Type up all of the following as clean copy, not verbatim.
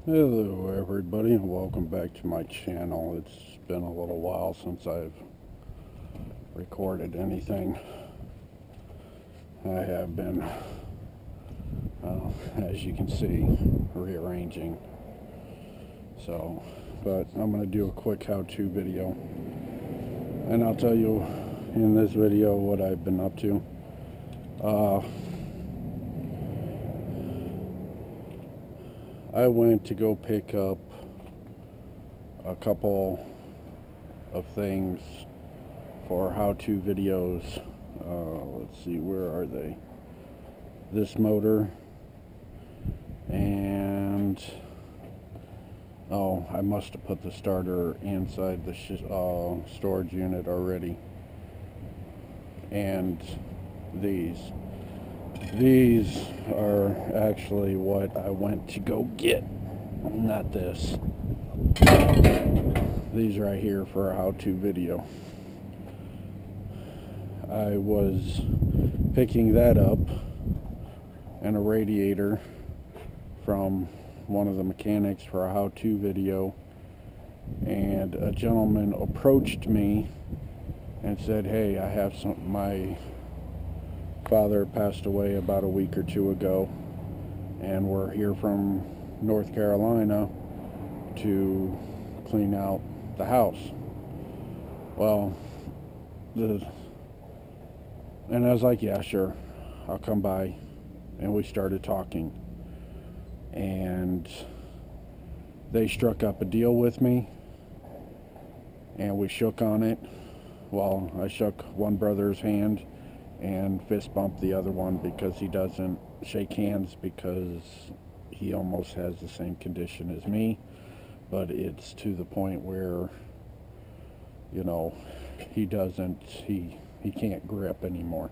Hello everybody and welcome back to my channel. It's been a little while since I've recorded anything. I have been, as you can see, rearranging. But I'm going to do a quick how-to video. And I'll tell you in this video what I've been up to. I went to go pick up a couple of things for how-to videos. Let's see, where are they? This motor and I must have put the starter inside the storage unit already. And these are actually what I went to go get, not this. These right here for a how-to video. I was picking that up and a radiator from one of the mechanics for a how-to video, and a gentleman approached me and said, hey, I have some, my father passed away about a week or two ago, and we're here from North Carolina to clean out the house. Well, and I was like, yeah, sure, I'll come by. And we started talking, and they struck up a deal with me, and we shook on it. Well, I shook one brother's hand and fist bumped the other one because he doesn't shake hands because he almost has the same condition as me, but it's to the point where, you know, he can't grip anymore.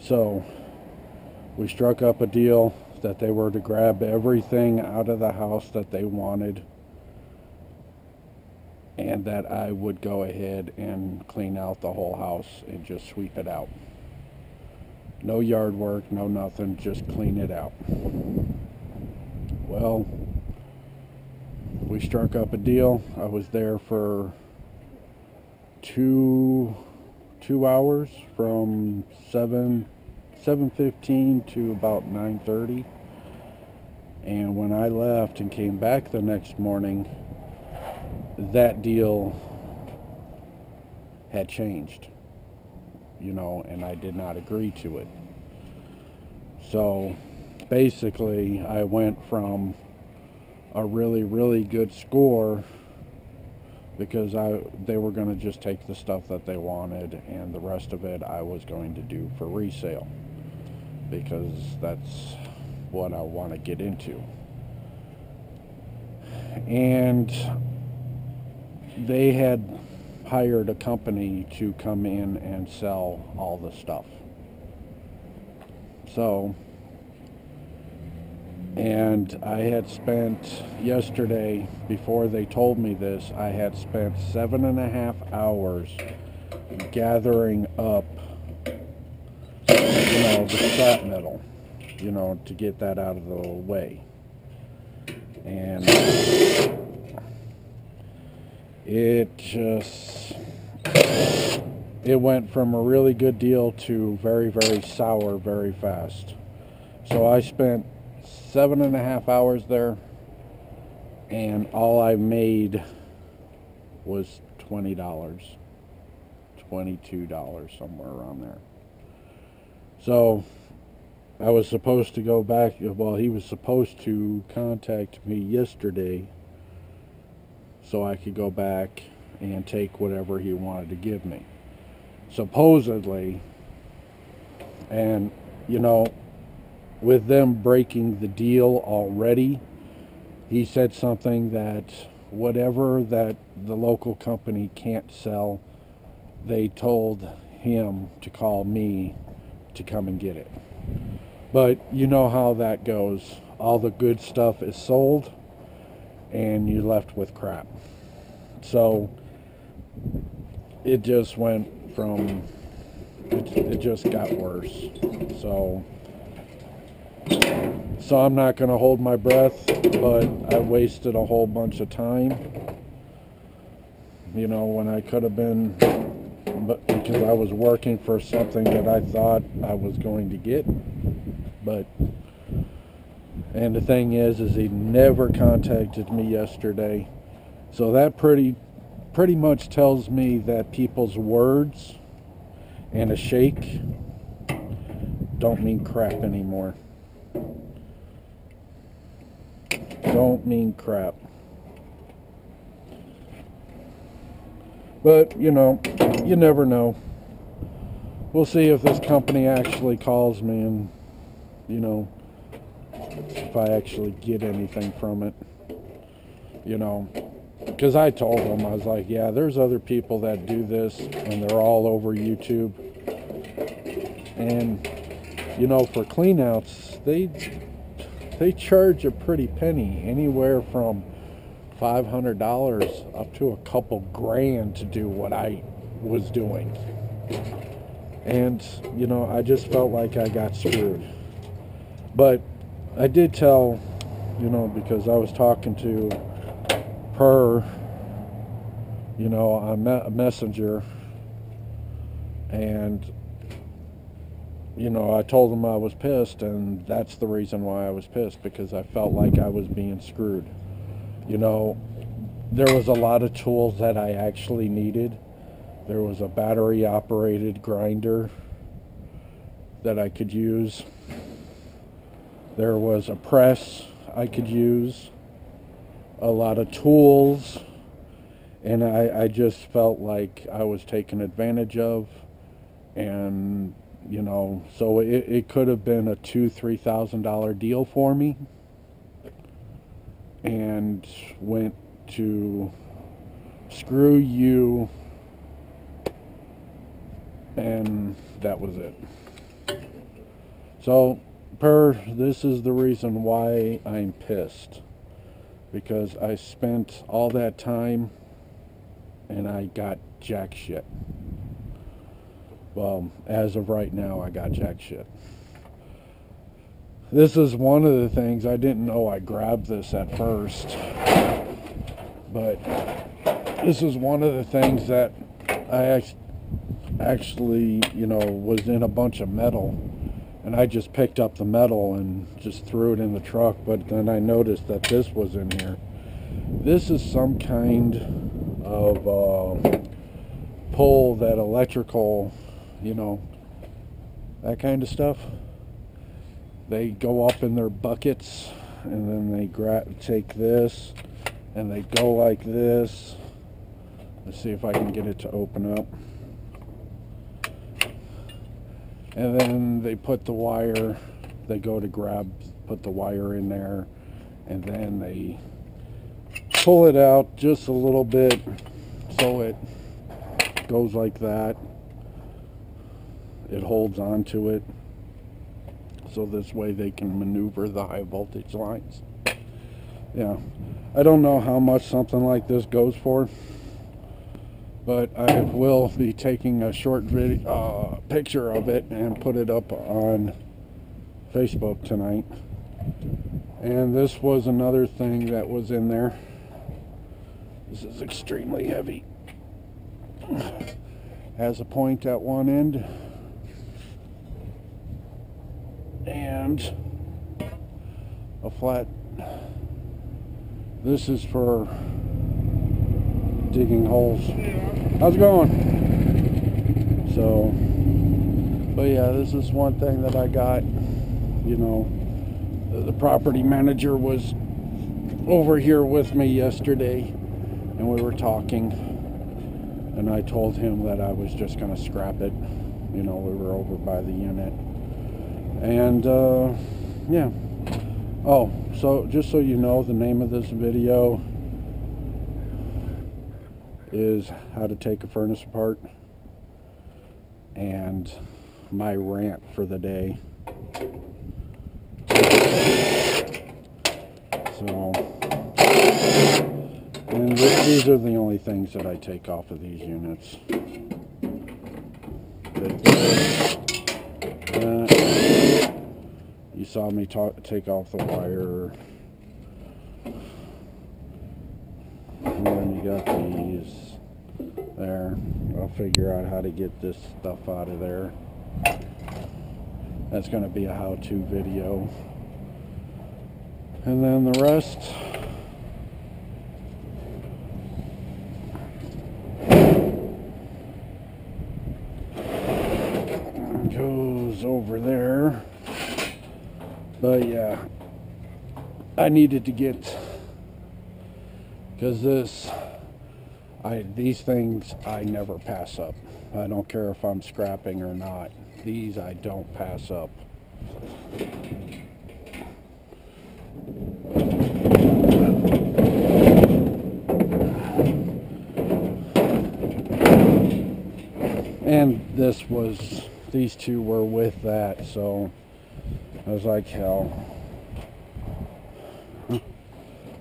So we struck up a deal that they were to grab everything out of the house that they wanted, and that I would go ahead and clean out the whole house and just sweep it out. No yard work, no nothing, just clean it out. Well, we struck up a deal. I was there for two hours, from 7:15 to about 9:30. And when I left and came back the next morning, that deal had changed, and I did not agree to it. So basically I went from a really good score, because they were going to just take the stuff that they wanted, and the rest of it I was going to do for resale, because that's what I want to get into. And they had hired a company to come in and sell all the stuff. So, and I had spent yesterday, before they told me this, I had spent 7.5 hours gathering up, the scrap metal, to get that out of the way. And it went from a really good deal to very sour very fast. So I spent 7.5 hours there, and all I made was $20, $22, somewhere around there. So I was supposed to go back. Well, he was supposed to contact me yesterday so I could go back and take whatever he wanted to give me, supposedly. And with them breaking the deal already, he said something that whatever that the local company can't sell, they told him to call me to come and get it. But you know how that goes. All the good stuff is sold, and you're left with crap. So it just went from, it just got worse. So So I'm not going to hold my breath, but I wasted a whole bunch of time, you know, when I could have been, but because I was working for something that I thought I was going to get. But, and the thing is he never contacted me yesterday. So that pretty much tells me that people's words and a shake don't mean crap anymore. Don't mean crap. But, you know, you never know. We'll see if this company actually calls me and, you know, if I actually get anything from it. You know, because I told them, I was like, yeah, there's other people that do this, and they're all over YouTube. And, you know, for cleanouts, they charge a pretty penny, anywhere from $500 up to a couple grand to do what I was doing. And, you know, I just felt like I got screwed. But I did tell, you know, because I was talking to her, you know, on a messenger, and, you know, I told them I was pissed, and that's the reason why I was pissed, because I felt like I was being screwed. You know, there was a lot of tools that I actually needed. There was a battery operated grinder that I could use. There was a press I could use. A lot of tools. And I just felt like I was taken advantage of. And, you know, so it could have been a $2,000-$3,000 deal for me. And went to screw you, and that was it. So this is the reason why I'm pissed, because I spent all that time and I got jack shit. Well, as of right now, I got jack shit. This is one of the things, I didn't know I grabbed this at first, but this is one of the things that I actually, you know, was in a bunch of metal, and I just picked up the metal and just threw it in the truck. But then I noticed that this was in here. This is some kind of pull that electrical, you know, that kind of stuff. They go up in their buckets, and then they take this, and they go like this. Let's see if I can get it to open up. And then they put the wire, they go to put the wire in there, and then they pull it out just a little bit so it goes like that. It holds onto it. So this way they can maneuver the high voltage lines. Yeah, I don't know how much something like this goes for, but I will be taking a short video, picture of it, and put it up on Facebook tonight. And this was another thing that was in there. This is extremely heavy. Has a point at one end, and a flat. This is for digging holes. How's it going? So, but yeah, this is one thing that I got. You know, the property manager was over here with me yesterday, and we were talking, and I told him that I was just going to scrap it. You know, we were over by the unit. And, yeah. Oh, so just so you know, the name of this video is how to take a furnace apart, and my rant for the day. So, and these are the only things that I take off of these units. You saw me take off the wire. And then you got these there. I'll figure out how to get this stuff out of there. That's going to be a how-to video. And then the rest goes over there. But yeah, I needed to get, because these things I never pass up. I don't care if I'm scrapping or not. These I don't pass up. And these two were with that, so I was like, hell,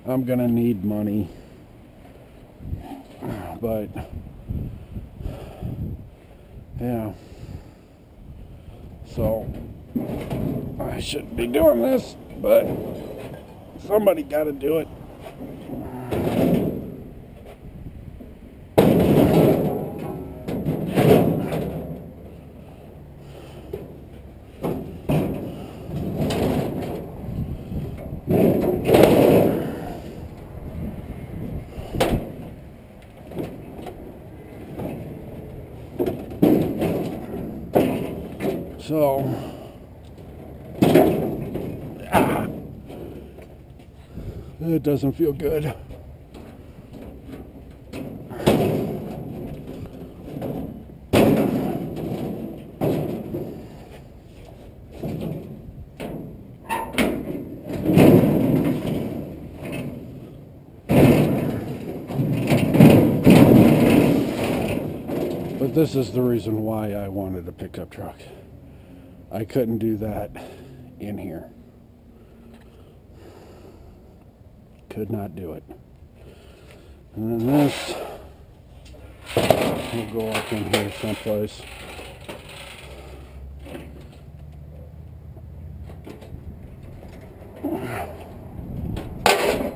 I'm gonna need money. But yeah, so I shouldn't be doing this, but somebody got to do it. So, it doesn't feel good. But this is the reason why I wanted a pickup truck. I couldn't do that in here. Could not do it. And then this will go up in here someplace.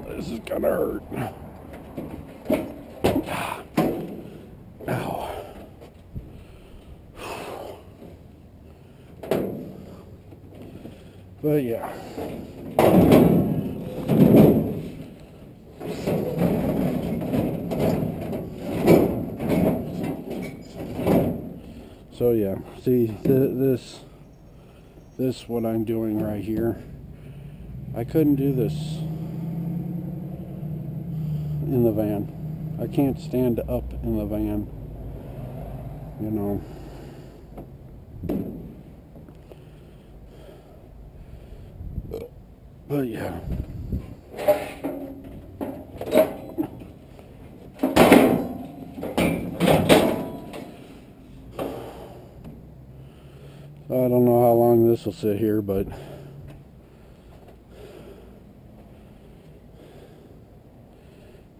This is gonna hurt. Ow. But yeah. So yeah, see this what I'm doing right here. I couldn't do this in the van. I can't stand up in the van, you know. But yeah. I don't know how long this will sit here, but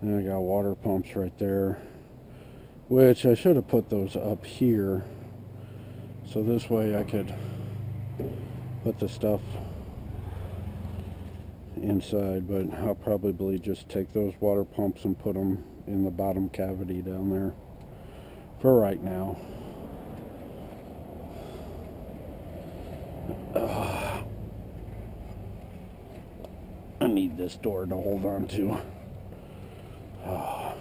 and I got water pumps right there, which I should have put those up here, so this way I could put the stuff inside, but I'll probably just take those water pumps and put them in the bottom cavity down there for right now. I need this door to hold on to. I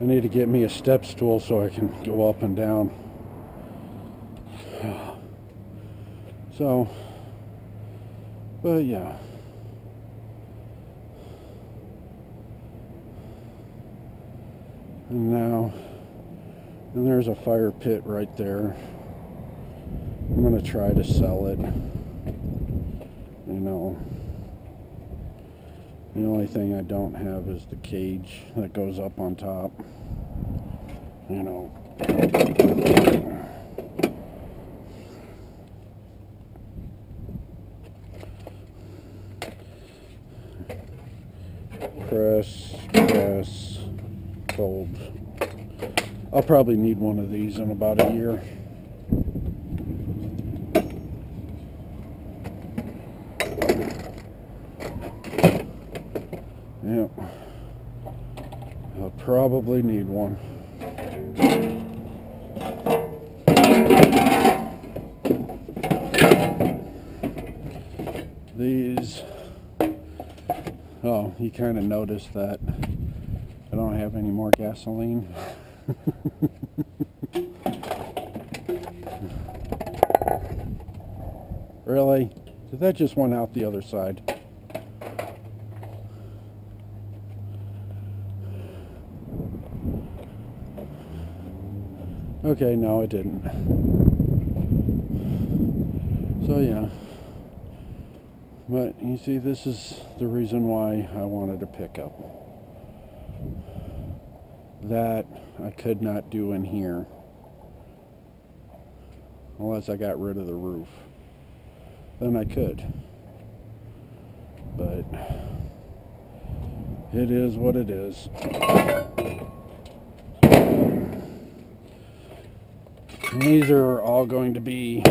need to get me a step stool so I can go up and down. So, but yeah. And now, and there's a fire pit right there. I'm going to try to sell it. You know, the only thing I don't have is the cage that goes up on top. You know. Press, bulbs. I'll probably need one of these in about a year. Yeah, I'll probably need one. These, oh, you kind of noticed that I don't have any more gasoline. Really? That just went out the other side. Okay, no, it didn't. So yeah. But you see, this is the reason why I wanted a pickup. That I could not do in here unless I got rid of the roof. Then I could. But it is what it is. And these are all going to be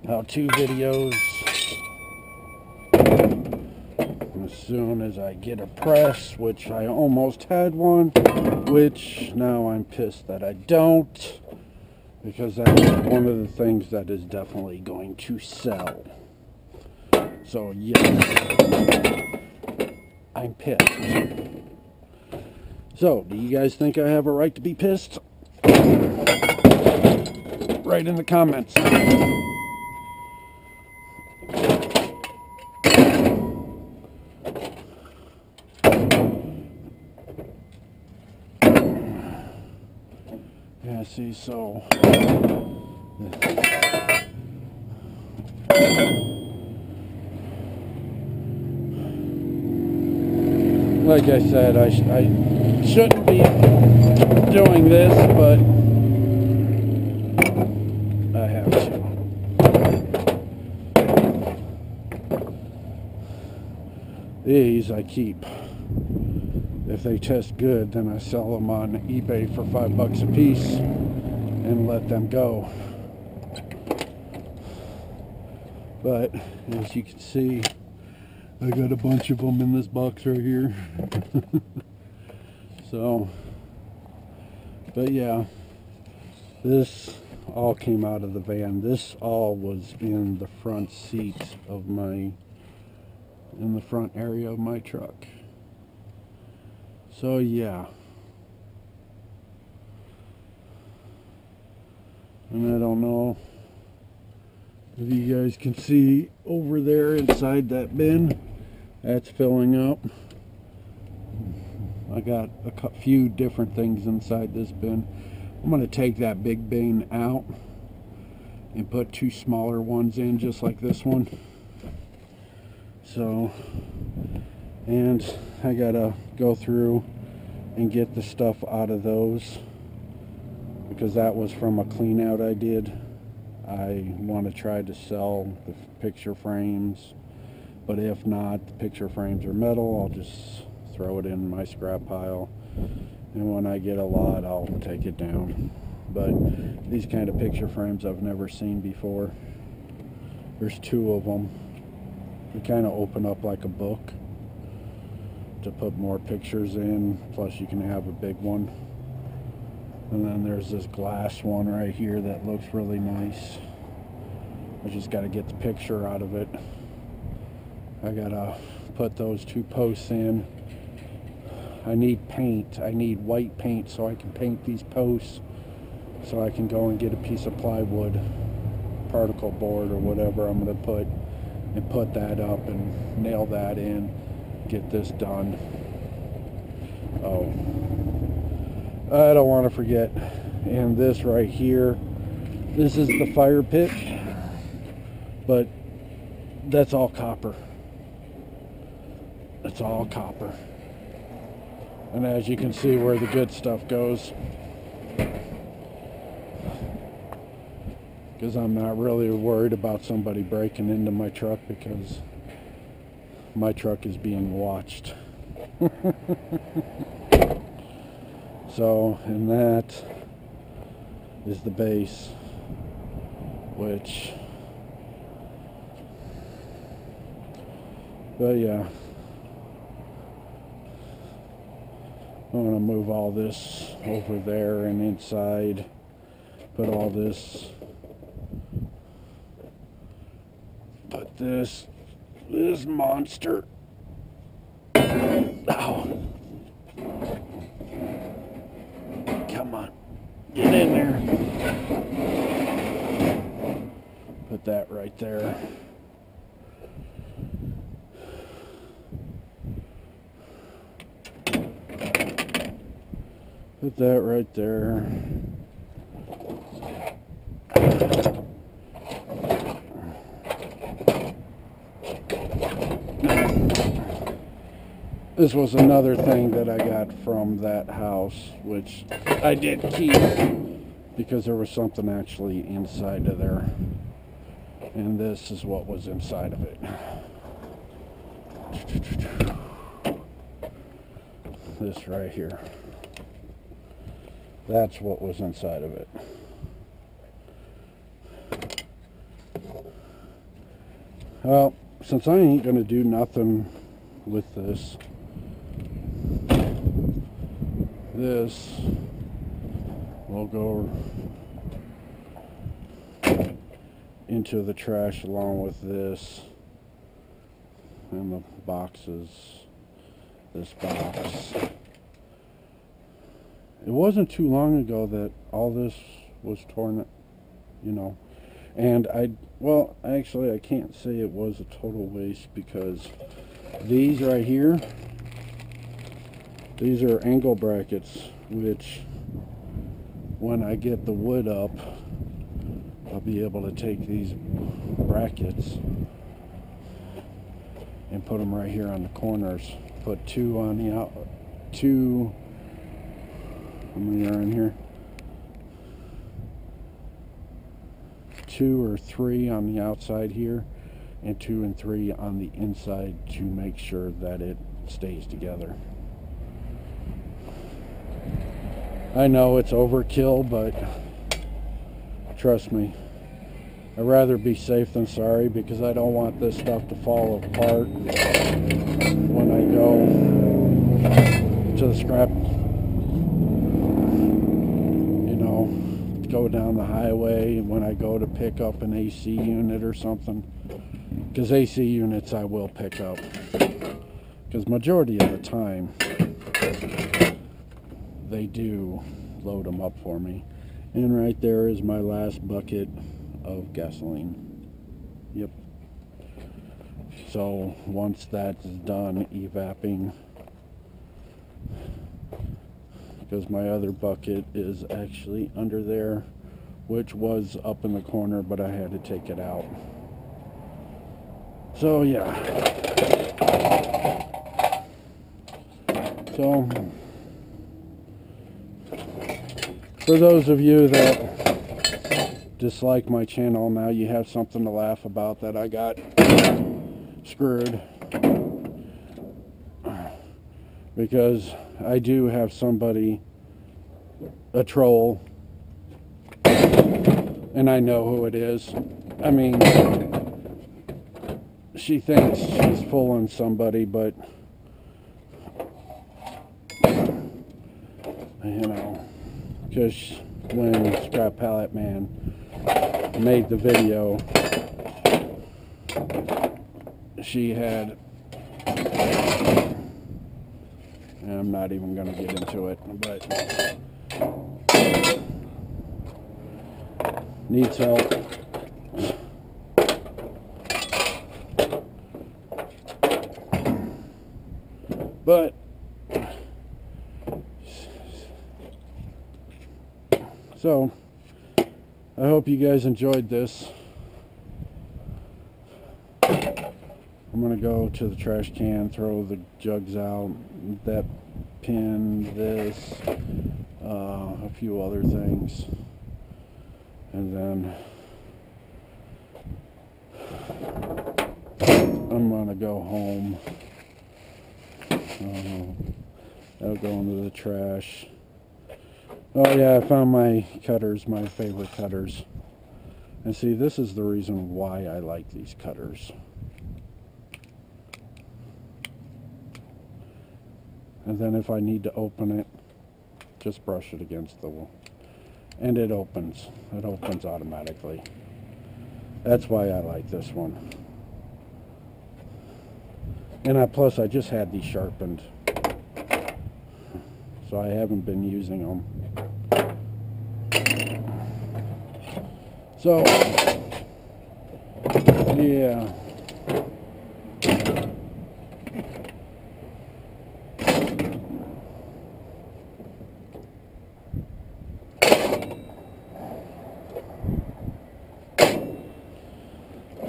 how-to videos as soon as I get a press, which I almost had one, which now I'm pissed that I don't, because that's one of the things that is definitely going to sell. So yes, I'm pissed. So, do you guys think I have a right to be pissed? Write in the comments. Yeah, see, so like I said, I shouldn't be doing this, but I have to. These I keep. If they test good, then I sell them on eBay for $5 a piece and let them go. But as you can see, I got a bunch of them in this box right here. So, but yeah, this all came out of the van. This all was in the front seat of in the front area of my truck. So yeah. And I don't know if you guys can see over there inside that bin, that's filling up. I got a few different things inside this bin. I'm going to take that big bin out and put two smaller ones in, just like this one. So, and I gotta go through and get the stuff out of those, because that was from a clean out I did. I want to try to sell the picture frames, but if not, the picture frames are metal, I'll just throw it in my scrap pile, and when I get a lot, I'll take it down. But these kind of picture frames I've never seen before. There's two of them. They kind of open up like a book to put more pictures in, plus you can have a big one. And then there's this glass one right here that looks really nice. I just got to get the picture out of it. I gotta put those two posts in. I need paint. I need white paint so I can paint these posts, so I can go and get a piece of plywood, particle board or whatever I'm going to put, and put that up and nail that in, get this done. Oh, I don't want to forget, and this right here, this is the fire pit, but that's all copper. It's all copper. And as you can see where the good stuff goes, because I'm not really worried about somebody breaking into my truck, because my truck is being watched. So, and that is the base, which, but yeah, I'm going to move all this over there and inside. Put all this. Put this monster. Ow. Come on. Get in there. Put that right there. Put that right there. This was another thing that I got from that house, which I did keep because there was something actually inside of there. And this is what was inside of it. This right here. That's what was inside of it. Well, since I ain't gonna do nothing with this will go into the trash along with this and the boxes, this box. It wasn't too long ago that all this was torn, you know, and well, actually I can't say it was a total waste because these right here, these are angle brackets, which when I get the wood up, I'll be able to take these brackets and put them right here on the corners. Put two on the how many are in here? 2 or 3 on the outside here, and 2 and 3 on the inside to make sure that it stays together. I know it's overkill, but trust me, I'd rather be safe than sorry, because I don't want this stuff to fall apart when I go to the scrap, you know, go down the highway, when I go to pick up an AC unit or something. Because AC units I will pick up, because majority of the time they do load them up for me. And right there is my last bucket of gasoline. Yep. So once that's done evapping, because my other bucket is actually under there, which was up in the corner, but I had to take it out. So yeah. So for those of you that dislike my channel, now you have something to laugh about, that I got screwed. Because I do have somebody, a troll, and I know who it is. I mean, she thinks she's fooling somebody, but you know, because when Scrap Pallet Man made the video, she had, and I'm not even going to get into it, but needs help. But so I hope you guys enjoyed this. I'm gonna go to the trash can, throw the jugs out, that pin, this, a few other things, and then I'm gonna go home. That'll go into the trash. Oh yeah, I found my cutters, my favorite cutters. And see, this is the reason why I like these cutters. And then if I need to open it, just brush it against the wall. And it opens. It opens automatically. That's why I like this one. And plus I just had these sharpened. So I haven't been using them. So, yeah.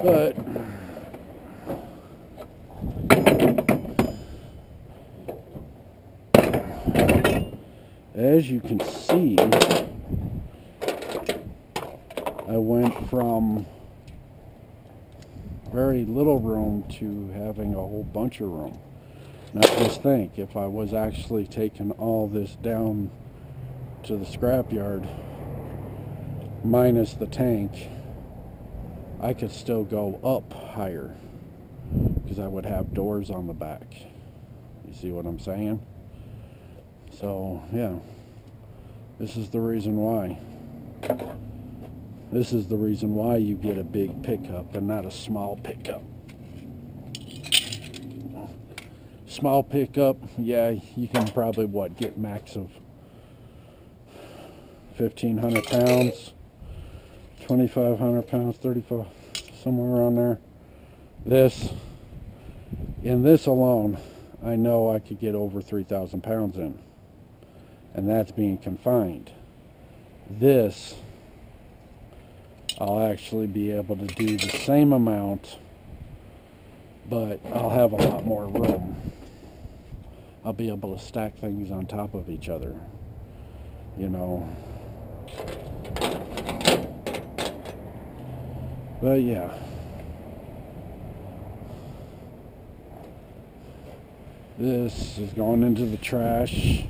But as you can see, I went from very little room to having a whole bunch of room. Now just think, if I was actually taking all this down to the scrapyard, minus the tank, I could still go up higher, because I would have doors on the back. You see what I'm saying? So, yeah. This is the reason why. This is the reason why you get a big pickup and not a small pickup. Small pickup, yeah, you can probably, get max of 1,500 pounds, 2,500 pounds, 35, somewhere around there. In this alone, I know I could get over 3,000 pounds in. And that's being confined. This, I'll actually be able to do the same amount, but I'll have a lot more room. I'll be able to stack things on top of each other, you know. But yeah. This is going into the trash.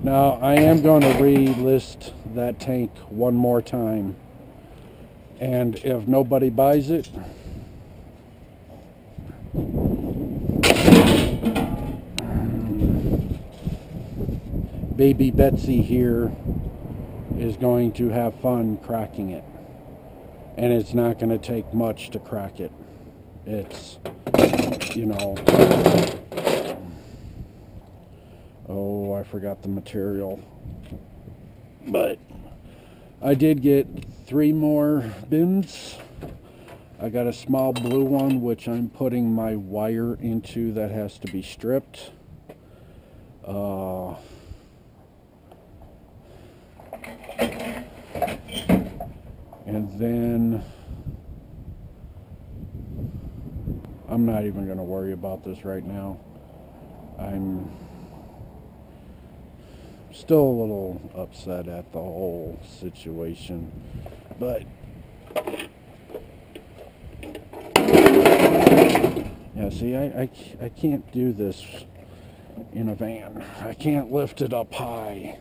Now, I am going to relist that tank one more time. And if nobody buys it, baby Betsy here is going to have fun cracking it. And it's not going to take much to crack it. It's, you know... Oh, I forgot the material. But I did get 3 more bins. I got a small blue one, which I'm putting my wire into, that has to be stripped. And then I'm not even going to worry about this right now. I'm still a little upset at the whole situation, but yeah, see, I can't do this in a van. I can't lift it up high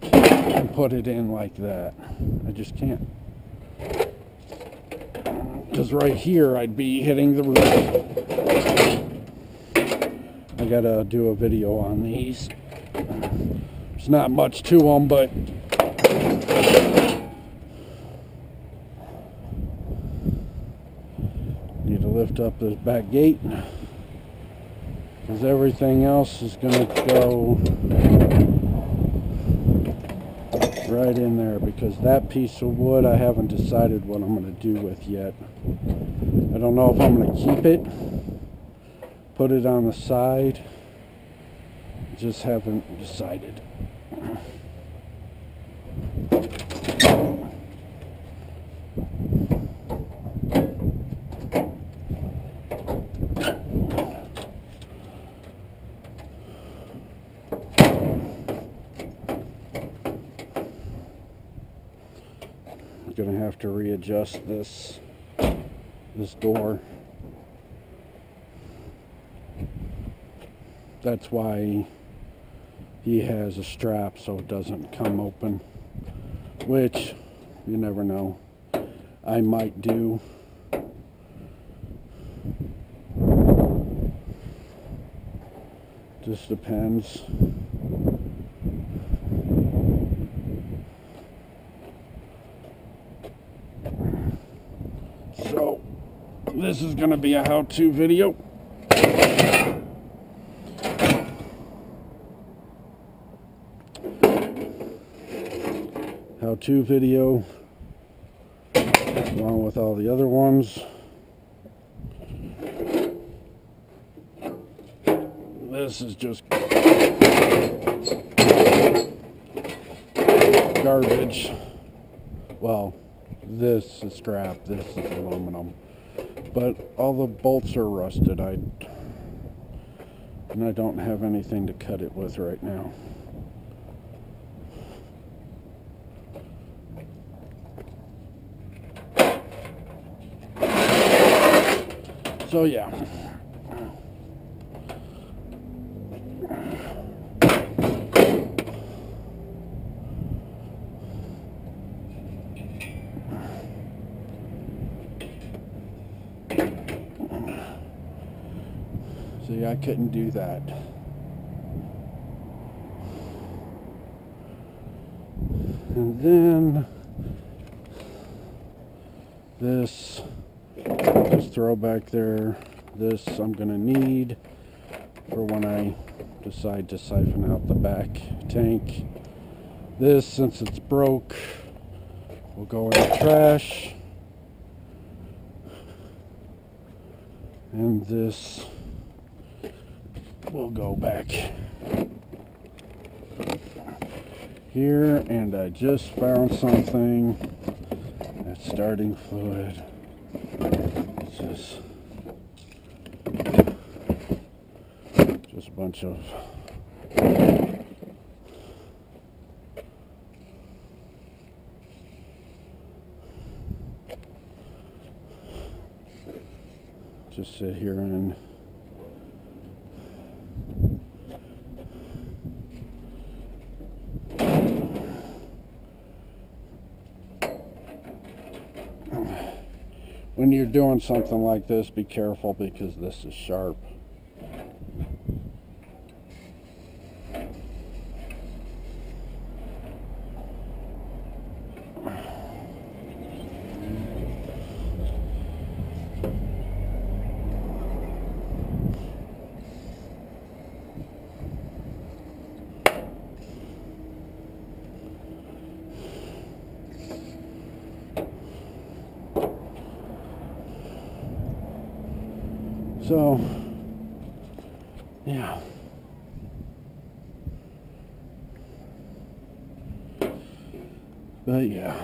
and put it in like that. I just can't. Because right here I'd be hitting the roof. I gotta do a video on these. There's not much to them, but need to lift up this back gate, because everything else is going to go right in there, because that piece of wood I haven't decided what I'm going to do with yet. I don't know if I'm going to keep it, put it on the side, just haven't decided. Gonna have to readjust this door. That's why he has a strap, so it doesn't come open, which you never know, I might do. Just depends. So this is going to be a how-to video. How-to video along with all the other ones. This is just garbage. Well, this is scrap, this is aluminum, but all the bolts are rusted. And I don't have anything to cut it with right now. So yeah. See, I couldn't do that. And then this, just throw back there. This I'm gonna need for when I decide to siphon out the back tank. This, since it's broke, will go in the trash. And this will go back here. And I just found something. That's starting fluid. It's just a bunch of just sit here and when you're doing something like this, be careful because this is sharp. So, yeah. But yeah.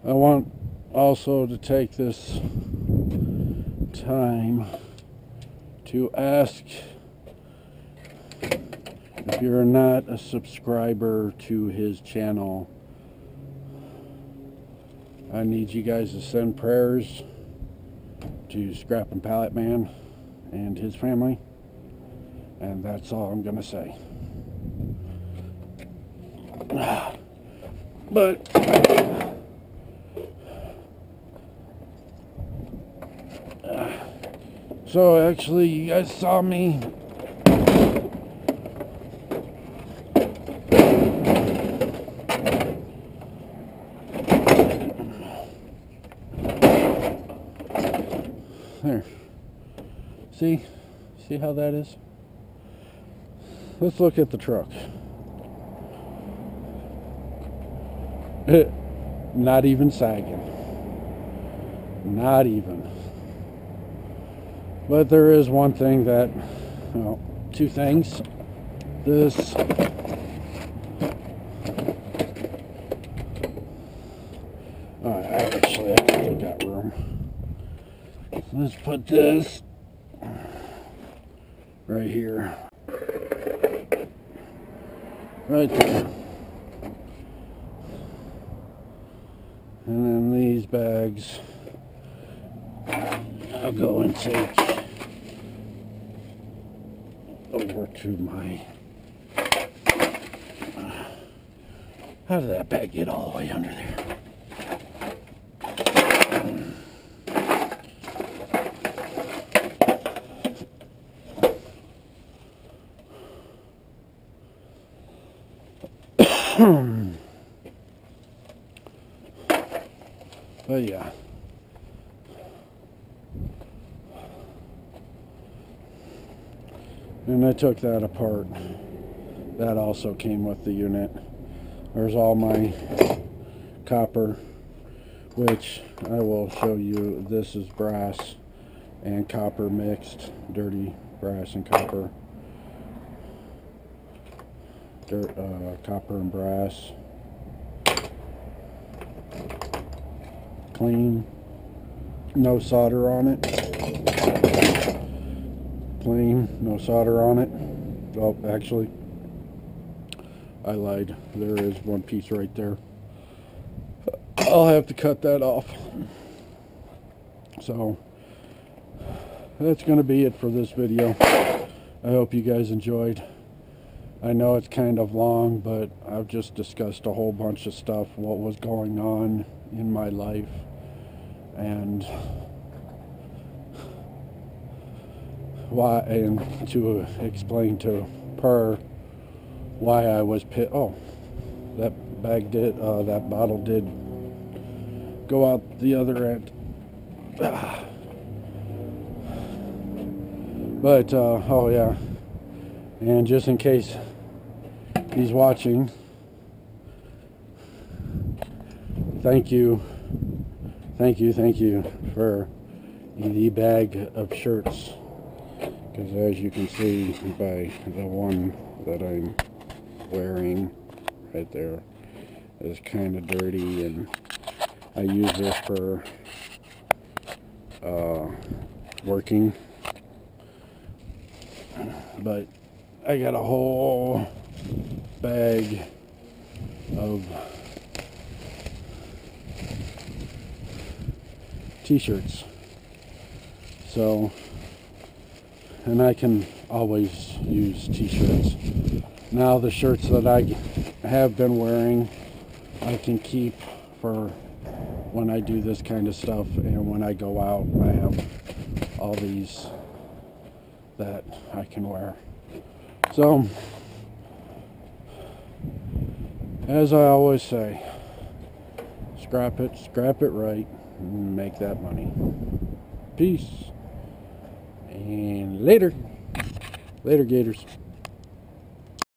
I want also to take this time to ask, if you're not a subscriber to his channel, I need you guys to send prayers to Scrap and Pallet Man and his family. And that's all I'm gonna say. But so actually, you guys saw me there. See how that is? Let's look at the truck. Not even sagging. Not even. But there is one thing that, well, two things. This actually, I think I got room. So let's put this right here. Right there. And then these bags I'll go and take over to my How did that bag get all the way under there? But yeah. And I took that apart. That also came with the unit. There's all my copper, which I will show you. This is brass and copper mixed, dirty brass and copper. Copper and brass. Clean. No solder on it. Plain, no solder on it. Oh, actually, I lied. There is one piece right there. I'll have to cut that off. So, that's going to be it for this video. I hope you guys enjoyed. I know it's kind of long, but I've just discussed a whole bunch of stuff, what was going on in my life, and why, and to explain to Per why I was pissed. Oh, that bag did, that bottle did go out the other end. But, oh yeah, and just in case he's watching, thank you for the bag of shirts, because as you can see by the one that I'm wearing right there is kind of dirty, and I use this for working, but I got a whole bag of t-shirts. So, and I can always use t-shirts. Now the shirts that I have been wearing, I can keep for when I do this kind of stuff, and when I go out, I have all these that I can wear. So, as I always say, scrap it right, and make that money. Peace. And later. Later, Gators.